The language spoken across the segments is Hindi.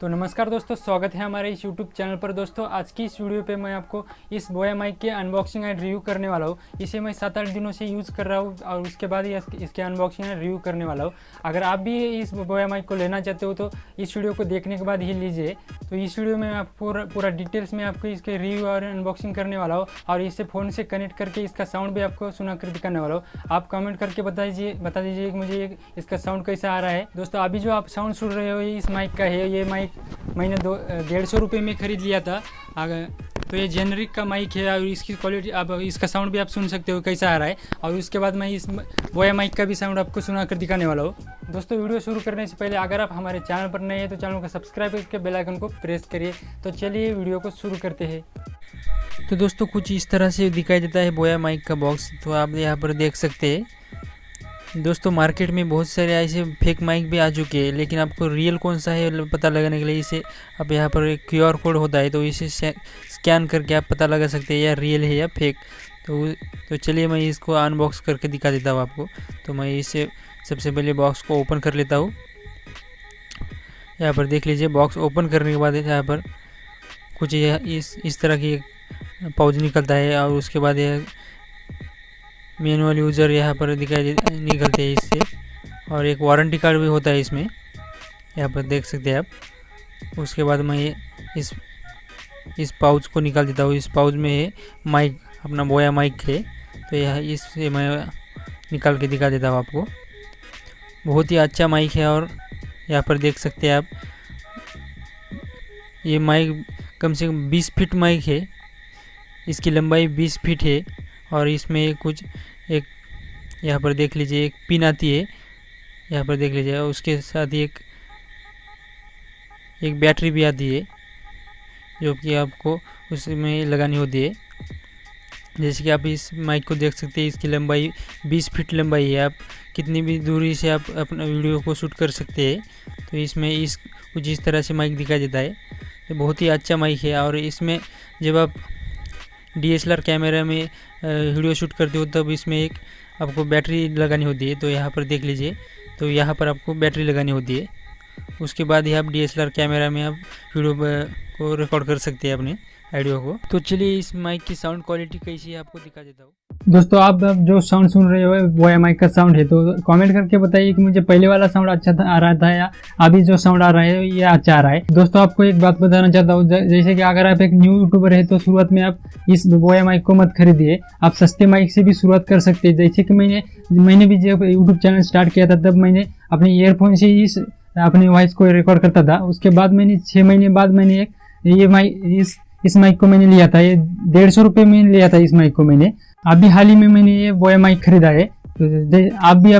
तो नमस्कार दोस्तों, स्वागत है हमारे इस यूट्यूब चैनल पर। दोस्तों आज की इस वीडियो पे मैं आपको इस बोया माइक के अनबॉक्सिंग एंड रिव्यू करने वाला हूँ। इसे मैं 7-8 दिनों से यूज़ कर रहा हूँ और उसके बाद ही इसके अनबॉक्सिंग एंड रिव्यू करने वाला हूँ। अगर आप भी इस बोया माइक को लेना चाहते हो तो इस वीडियो को देखने के बाद ही लीजिए। तो इस वीडियो में आप पूरा डिटेल्स में आपको इसके रिव्यू और अनबॉक्सिंग करने वाला हूँ और इसे फ़ोन से कनेक्ट करके इसका साउंड भी आपको सुना कर दिखाने वाला हूँ। आप कमेंट करके बता दीजिए कि मुझे इसका साउंड कैसा आ रहा है। दोस्तों अभी जो आप साउंड सुन रहे हो ये इस माइक का है। ये माइक मैंने 150 रुपये में ख़रीद लिया था। तो ये जेनरिक का माइक है और इसकी क्वालिटी आप इसका साउंड भी आप सुन सकते हो कैसा आ रहा है। और उसके बाद मैं इस बोया माइक का भी साउंड आपको सुना कर दिखाने वाला हूँ। दोस्तों वीडियो शुरू करने से पहले अगर आप हमारे चैनल पर नए हैं तो चैनल को सब्सक्राइब करके बेल आइकन को प्रेस करिए। तो चलिए वीडियो को शुरू करते हैं। तो दोस्तों कुछ इस तरह से दिखाई देता है बोया माइक का बॉक्स। तो आप यहाँ पर देख सकते हैं। दोस्तों मार्केट में बहुत सारे ऐसे फेक माइक भी आ चुके हैं, लेकिन आपको रियल कौन सा है पता लगाने के लिए इसे आप यहाँ पर एक QR कोड होता है, तो इसे स्कैन करके आप पता लगा सकते हैं या रियल है या फेक। तो चलिए मैं इसको अनबॉक्स करके दिखा देता हूँ आपको। तो मैं इसे सबसे पहले बॉक्स को ओपन कर लेता हूँ। यहाँ पर देख लीजिए, बॉक्स ओपन करने के बाद यहाँ पर कुछ इस तरह की पाउच निकलता है और उसके बाद यह मैनुअल यूज़र यहाँ पर निकलते हैं इससे, और एक वारंटी कार्ड भी होता है इसमें, यहाँ पर देख सकते हैं आप। उसके बाद मैं इस पाउच को निकाल देता हूँ। इस पाउच में माइक अपना बोया माइक है, तो यह इससे मैं निकाल के दिखा देता हूँ आपको। बहुत ही अच्छा माइक है और यहाँ पर देख सकते हैं आप, ये माइक कम से कम 20 फीट माइक है। इसकी लंबाई 20 फीट है और इसमें एक यहाँ पर देख लीजिए एक पिन आती है, यहाँ पर देख लीजिए। उसके साथ ही एक बैटरी भी आती है जो कि आपको उसमें लगानी होती है। जैसे कि आप इस माइक को देख सकते हैं, इसकी लंबाई 20 फीट लंबाई है। आप कितनी भी दूरी से आप अपना वीडियो को शूट कर सकते हैं। तो इसमें कुछ इस तरह से माइक दिखाई देता है। तो बहुत ही अच्छा माइक है। और इसमें जब आप DSLR कैमरा में वीडियो शूट करते हो तब इसमें एक आपको बैटरी लगानी होती है। तो यहाँ पर देख लीजिए, तो यहाँ पर आपको बैटरी लगानी होती है। उसके बाद ही आप DSLR कैमरा में आप वीडियो को रिकॉर्ड कर सकते हैं अपने ऑडियो को। तो चलिए इस माइक की साउंड क्वालिटी कैसी है आपको दिखा देता हूँ। दोस्तों आप जो साउंड सुन रहे हो बोया माइक का साउंड है, तो कमेंट करके बताइए कि मुझे पहले वाला साउंड अच्छा आ रहा था या अभी जो साउंड आ रहा है ये अच्छा आ रहा है। दोस्तों आपको एक बात बताना चाहता हूँ, जैसे कि अगर आप एक न्यू यूट्यूबर है तो शुरुआत में आप इस बोया माइक को मत खरीदिए। आप सस्ते माइक से भी शुरुआत कर सकते हैं। जैसे कि मैंने भी जब यूट्यूब चैनल स्टार्ट किया था तब मैंने अपने ईयरफोन से अपनी वॉइस को रिकॉर्ड करता था। उसके बाद मैंने 6 महीने बाद मैंने इस माइक को मैंने लिया था। ये 150 रुपये में लिया था इस माइक को मैंने। अभी हाल ही में मैंने ये बोया माइक खरीदा है। तो आप भी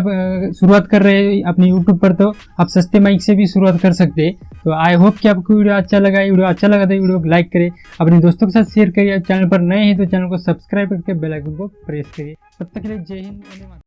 शुरुआत कर रहे हैं अपने यूट्यूब पर तो आप सस्ते माइक से भी शुरुआत कर सकते हैं। तो आई होप कि आपको वीडियो अच्छा लगा है। वीडियो अच्छा लगा तो वीडियो को लाइक करें, अपने दोस्तों के साथ शेयर करिए। चैनल पर नए हैं तो चैनल को सब्सक्राइब करके बेल आइकन को प्रेस करिए। तब तक के लिए जय हिंद।